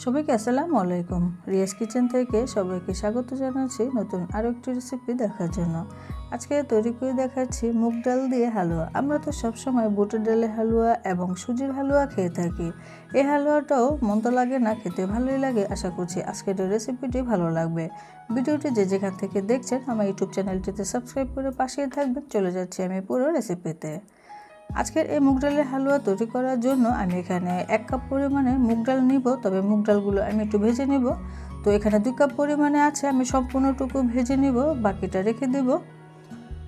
সবাইকে আসসালামু আলাইকুম। রিয়াজ কিচেন থেকে সবাইকে স্বাগত জানাচ্ছি নতুন আরও একটি রেসিপি দেখার জন্য। আজকে তৈরি করে দেখাচ্ছি মুগ ডাল দিয়ে হালুয়া। আমরা তো সবসময় বুটের ডালের হালুয়া এবং সুজির হালুয়া খেয়ে থাকি। এই হালুয়াটাও মন্দ লাগে না, খেতে ভালোই লাগে। আশা করছি আজকের রেসিপিটি ভালো লাগবে। ভিডিওটি যে যেখান থেকে দেখছেন আমার ইউটিউব চ্যানেলটিতে সাবস্ক্রাইব করে পাশেই থাকবেন। চলে যাচ্ছি আমি পুরো রেসিপিতে। আজকের এই মুগ ডালের হালুয়া তৈরি করার জন্য আমি এখানে 1 কাপ পরিমাণে মুগ ডাল নিব, তবে মুগ ডালগুলো আমি একটু ভেজে নিব। তো এখানে 2 কাপ পরিমাণে আছে, আমি সম্পূর্ণটুকু ভেজে নিব, বাকিটা রেখে দেব।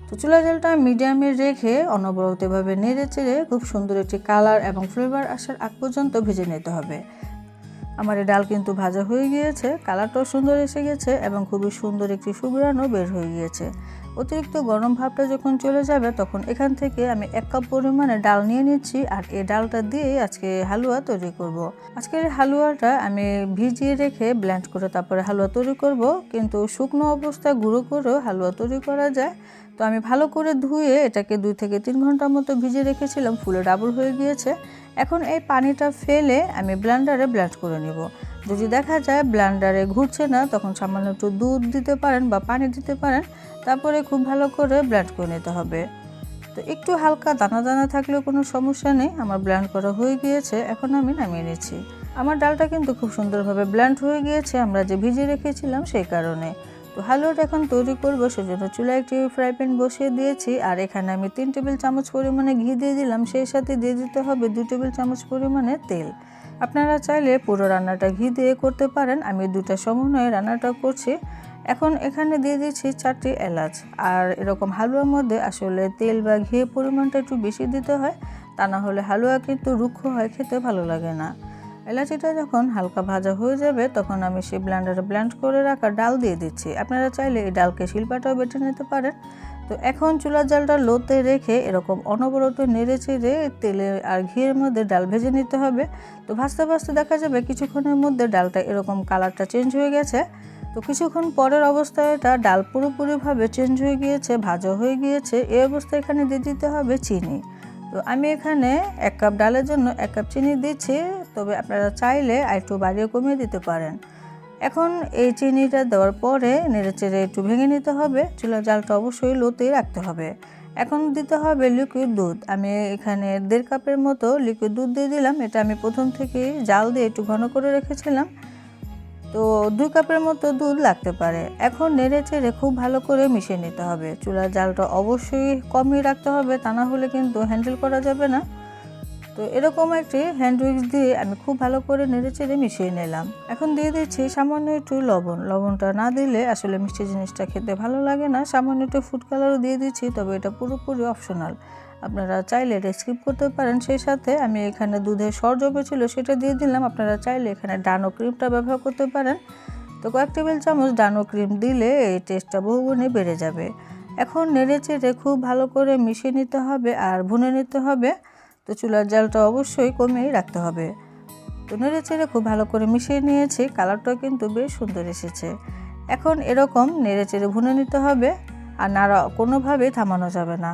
তো চুলা জালটা মিডিয়ামে রেখে অনবরত এভাবে নেড়ে চেড়ে খুব সুন্দর একটি কালার এবং ফ্লেভার আসার আগ পর্যন্ত ভেজে নিতে হবে। আমার এই ডাল কিন্তু ভাজা হয়ে গিয়েছে, কালারটাও সুন্দর এসে গেছে এবং খুবই সুন্দর একটি সুঘ্রাণও বের হয়ে গিয়েছে। অতিরিক্ত গরম ভাবটা যখন চলে যাবে তখন এখান থেকে আমি 1 কাপ পরিমাণে ডাল নিয়ে নিচ্ছি, আর এই ডালটা দিয়ে আজকে হালুয়া তৈরি করব। আজকের হালুয়াটা আমি ভিজিয়ে রেখে ব্লেন্ড করে তারপরে হালুয়া তৈরি করব, কিন্তু শুকনো অবস্থায় গুঁড়ো করেও হালুয়া তৈরি করা যায়। তো আমি ভালো করে ধুয়ে এটাকে 2 থেকে 3 ঘন্টার মতো ভিজিয়ে রেখেছিলাম, ফুলে ডাবল হয়ে গিয়েছে। এখন এই পানিটা ফেলে আমি ব্লেন্ডারে ব্লেন্ড করে নিব। যদি দেখা যায় ব্লেন্ডারে ঘুরছে না, তখন সামান্য একটু দুধ দিতে পারেন বা পানি দিতে পারেন, তারপরে খুব ভালো করে ব্লেন্ড করে নিতে হবে। তো একটু হালকা দানা দানা থাকলেও কোনো সমস্যা নেই। আমার ব্লেন্ড করা হয়ে গিয়েছে, এখন আমি নামিয়ে নিচ্ছি। আমার ডালটা কিন্তু খুব সুন্দরভাবে ব্লেন্ড হয়ে গিয়েছে, আমরা যে ভিজিয়ে রেখেছিলাম সেই কারণে। তো হালুয়াটা এখন তৈরি করবো, সেজন্য চুলায় একটি ফ্রাই প্যান বসিয়ে দিয়েছি, আর এখানে আমি 3 টেবিল চামচ পরিমাণে ঘি দিয়ে দিলাম। সেই সাথে দিয়ে দিতে হবে 2 টেবিল চামচ পরিমাণে তেল। আপনারা চাইলে পুরো রান্নাটা ঘি দিয়ে করতে পারেন, আমি 2টা সমন্বয়ে রান্নাটা করছি। এখন এখানে দিয়ে দিচ্ছি 4টি এলাচ। আর এরকম হালুয়ার মধ্যে আসলে তেল বা ঘিয়ের পরিমাণটা একটু বেশি দিতে হয়, তা না হলে হালুয়া কিন্তু রুক্ষ হয়, খেতে ভালো লাগে না। এলাচিটা যখন হালকা ভাজা হয়ে যাবে তখন আমি সেই ব্লেন্ডারে ব্লেন্ড করে রাখা ডাল দিয়ে দিচ্ছি। আপনারা চাইলে এই ডালকে শিলপাটাও বেটে নিতে পারেন। তো এখন চুলার জালটা লোতে রেখে এরকম অনবরত নেড়ে চেড়ে তেলে আর ঘিয়ের মধ্যে ডাল ভেজে নিতে হবে। তো ভাজতে ভাজতে দেখা যাবে কিছুক্ষণের মধ্যে ডালটা এরকম কালারটা চেঞ্জ হয়ে গেছে। তো কিছুক্ষণ পরের অবস্থায় এটা ডাল পুরোপুরিভাবে চেঞ্জ হয়ে গিয়েছে, ভাজা হয়ে গিয়েছে। এই অবস্থায় এখানে দিয়ে দিতে হবে চিনি। তো আমি এখানে 1 কাপ ডালের জন্য 1 কাপ চিনি দিচ্ছি, তবে আপনারা চাইলে একটু বাড়িয়ে কমিয়ে দিতে পারেন। এখন এই চিনিটা দেওয়ার পরে নেড়েচেড়ে একটু ভেঙে নিতে হবে। চুলার জালটা অবশ্যই লোতেই রাখতে হবে। এখন দিতে হবে লিকুইড দুধ। আমি এখানে 1.5 কাপের মতো লিকুইড দুধ দিয়ে দিলাম। এটা আমি প্রথম থেকেই জাল দিয়ে একটু ঘন করে রেখেছিলাম। তো 2 কাপের মতো দুধ লাগতে পারে। এখন নেড়ে চেড়ে খুব ভালো করে মিশিয়ে নিতে হবে। চুলার জালটা অবশ্যই কমই রাখতে হবে, তা না হলে কিন্তু হ্যান্ডেল করা যাবে না। তো এরকম একটি হ্যান্ড উইক্স দিয়ে আমি খুব ভালো করে নেড়ে চেড়ে মিশিয়ে নিলাম। এখন দিয়ে দিচ্ছি সামান্য একটু লবণ। লবণটা না দিলে আসলে মিষ্টি জিনিসটা খেতে ভালো লাগে না। সামান্য একটু ফুড কালারও দিয়ে দিচ্ছি, তবে এটা পুরোপুরি অপশনাল, আপনারা চাইলে এটা স্কিপ করতে পারেন। সেই সাথে আমি এখানে দুধের সর জমেছিল সেটা দিয়ে দিলাম। আপনারা চাইলে এখানে ডানো ক্রিমটা ব্যবহার করতে পারেন। তো কয়েক টেবিল চামচ ডানো ক্রিম দিলে এই টেস্টটা বহুগুণে বেড়ে যাবে। এখন নেড়ে চেড়ে খুব ভালো করে মিশিয়ে নিতে হবে আর ভুনে নিতে হবে। তো চুলার জালটা অবশ্যই কমিয়ে রাখতে হবে। তো নেড়ে চেড়ে খুব ভালো করে মিশিয়ে নিয়েছি, কালারটাও কিন্তু বেশ সুন্দর এসেছে। এখন এরকম নেড়ে চেড়ে ভুনে নিতে হবে, আর নাড়া কোনোভাবেই থামানো যাবে না।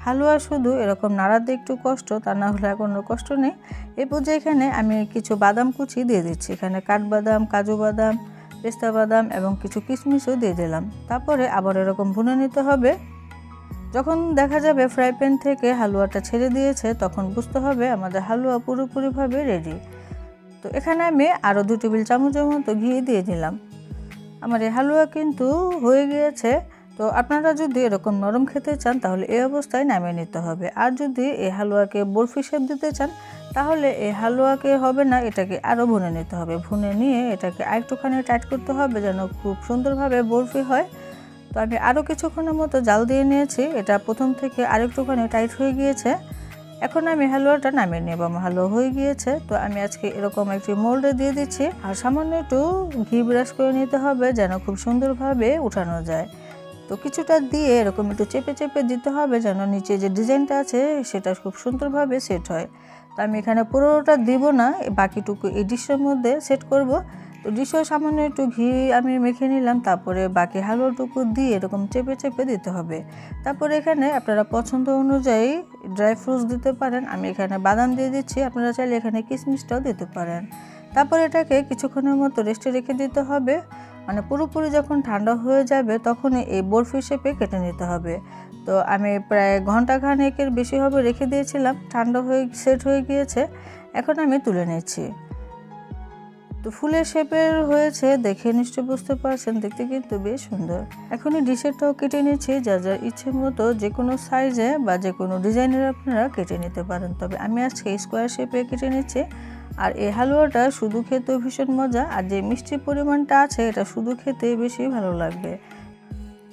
হালুয়া শুধু এরকম নাড়াতে একটু কষ্ট, তা না হলে কোনো কষ্ট নেই। এই পর্যায়ে এখানে আমি কিছু বাদাম কুচি দিয়ে দিচ্ছি। এখানে কাঠবাদাম, কাজু বাদাম, পেস্তা বাদাম এবং কিছু কিশমিশও দিয়ে দিলাম। তারপরে আবার এরকম ভুনে নিতে হবে। যখন দেখা যাবে ফ্রাই প্যান থেকে হালুয়াটা ছেড়ে দিয়েছে তখন বুঝতে হবে আমাদের হালুয়া পুরোপুরিভাবে রেডি। তো এখানে আমি আরও 2 টেবিল চামচের মতো ঘি দিয়ে দিলাম। আমার এই হালুয়া কিন্তু হয়ে গিয়েছে। তো আপনারা যদি এরকম নরম খেতে চান তাহলে এই অবস্থায় নামিয়ে নিতে হবে। আর যদি এই হালুয়াকে বরফি শেপ দিতে চান তাহলে এই হালুয়াকে হবে না, এটাকে আরও ভুনে নিতে হবে। ভুনে নিয়ে এটাকে আরেকটুখানি টাইট করতে হবে যেন খুব সুন্দরভাবে বরফি হয়। তো আমি আরও কিছুক্ষণের মতো জাল দিয়ে নিয়েছি, এটা প্রথম থেকে আরেকটুখানি টাইট হয়ে গিয়েছে। এখন আমি হালুয়াটা নামিয়ে নেব। আমার হালুয়া হয়ে গিয়েছে। তো আমি আজকে এরকম একটি মোল্ডে দিয়ে দিচ্ছি, আর সামান্য একটু ঘি ব্রাশ করে নিতে হবে যেন খুব সুন্দরভাবে উঠানো যায়। তো কিছুটা দিয়ে এরকম একটু চেপে চেপে দিতে হবে যেন নিচে যে ডিজাইনটা আছে সেটা খুব সুন্দরভাবে সেট হয়। তো আমি এখানে পুরোটা দিব না, বাকিটুকু এই ডিশের মধ্যে সেট করব। তো ডিশে সামান্য একটু ঘি আমি মেখে নিলাম, তারপরে বাকি হালুয়াটুকু দিয়ে এরকম চেপে চেপে দিতে হবে। তারপরে এখানে আপনারা পছন্দ অনুযায়ী ড্রাই ফ্রুটস দিতে পারেন। আমি এখানে বাদাম দিয়ে দিচ্ছি, আপনারা চাইলে এখানে কিশমিশটাও দিতে পারেন। তারপর এটাকে কিছুক্ষণের মতো রেস্টে রেখে দিতে হবে। মানে পুরোপুরি যখন ঠান্ডা হয়ে যাবে তখনই এই বরফি শেপে কেটে নিতে হবে। তো আমি প্রায় ঘন্টাখানেকের বেশি হবে রেখে দিয়েছিলাম, ঠান্ডা হয়ে সেট হয়ে গিয়েছে। এখন আমি তুলে নিচ্ছি। তো ফুলের শেপের হয়েছে, দেখে নিশ্চয়ই বুঝতে পারছেন, দেখতে কিন্তু বেশ সুন্দর। এখন এই ডিশেরটাও কেটে নিচ্ছি, যার যার ইচ্ছে মতো যে কোনো সাইজে বা যে কোনো ডিজাইনের আপনারা কেটে নিতে পারেন। তবে আমি আজকে স্কোয়ার শেপে কেটে নিচ্ছি। আর এই হালুয়াটা শুধু খেতেও ভীষণ মজা, আর যে মিষ্টির পরিমাণটা আছে এটা শুধু খেতে বেশি ভালো লাগবে।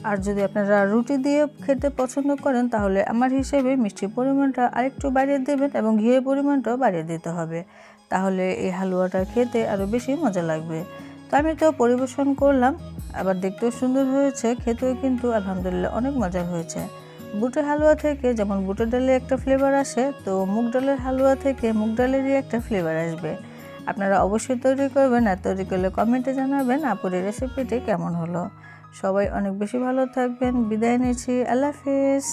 আর যদি আপনারা রুটি দিয়ে খেতে পছন্দ করেন তাহলে আমার হিসেবে মিষ্টির পরিমাণটা আরেকটু বাড়িয়ে দেবেন এবং ঘিয়ের পরিমাণটাও বাড়িয়ে দিতে হবে, তাহলে এই হালুয়াটা খেতে আরও বেশি মজা লাগবে। তো আমি তো পরিবেশন করলাম, আবার দেখতেও সুন্দর হয়েছে, খেতেও কিন্তু আলহামদুলিল্লাহ অনেক মজার হয়েছে। বুটের হালুয়া থেকে যেমন বুটের ডালের একটা ফ্লেভার আসে, তো মুগ ডালের হালুয়া থেকে মুগ ডালেরই একটা ফ্লেভার আসবে। আপনারা অবশ্যই তৈরি করবেন, আর তৈরি করলে কমেন্টে জানাবেন আপুর এই রেসিপিটি কেমন হলো। সবাই অনেক বেশি ভালো থাকবেন, বিদায় নিচ্ছি, আল্লাহ হাফেজ।